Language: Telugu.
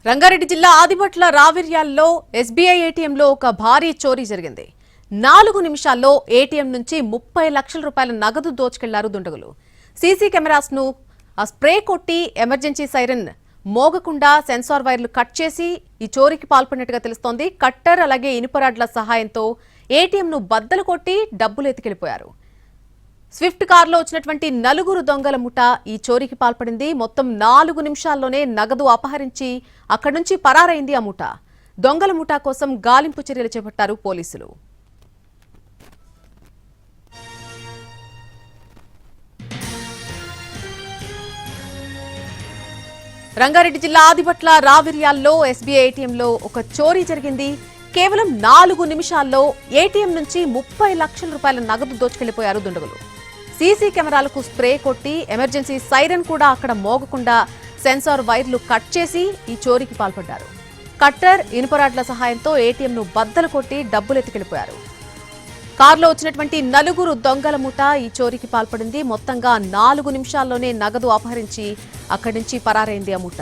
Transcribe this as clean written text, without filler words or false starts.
రంగారెడ్డి జిల్లా ఆదిబట్ల రావిర్యాల్లో ఎస్బీఐ ఏటీఎంలో ఒక భారీ చోరీ జరిగింది. 4 నిమిషాల్లో ఏటీఎం నుంచి 30 లక్షల రూపాయల నగదు దోచుకెళ్లారు దుండగులు. సీసీ కెమెరాస్ ను స్ప్రే కొట్టి ఎమర్జెన్సీ సైరన్ మోగకుండా సెన్సార్ వైర్లు కట్ చేసి ఈ చోరీకి పాల్పడినట్టుగా తెలుస్తోంది. కట్టర్ అలాగే ఇనుపరాడ్ల సహాయంతో ఏటీఎం ను బద్దలు కొట్టి డబ్బులు ఎత్తుకెళ్లిపోయారు. స్విఫ్ట్ కారులో వచ్చినటువంటి 4 దొంగల ముఠ ఈ చోరీకి పాల్పడింది. మొత్తం 4 నిమిషాల్లోనే నగదు అపహరించి అక్కడి నుంచి పరారైంది ఆ ముఠ. దొంగల ముఠా కోసం గాలింపు చర్యలు చేపట్టారు పోలీసులు. రంగారెడ్డి జిల్లా ఆదిబట్ల రావిర్యాల్లో ఎస్బీఐ ఏటీఎంలో ఒక చోరీ జరిగింది. కేవలం 4 నిమిషాల్లో ఏటీఎం నుంచి 30 లక్షల రూపాయల నగదు దోచుకెళ్లిపోయారు దుండగులు. సీసీ కెమెరాలకు స్ప్రే కొట్టి ఎమర్జెన్సీ సైరన్ కూడా అక్కడ మోగకుండా సెన్సార్ వైర్లు కట్ చేసి ఈ చోరీకి పాల్పడ్డారు. కట్టర్ ఇనుపరాడ్ల సహాయంతో ఏటీఎంను బద్దలు కొట్టి డబ్బులు ఎత్తుకెళ్లిపోయారు. కారులో వచ్చినటువంటి 4 దొంగల ముఠ ఈ చోరీకి పాల్పడింది. మొత్తంగా 4 నిమిషాల్లోనే నగదు అపహరించి అక్కడి నుంచి పరారైంది ఆ ముఠ.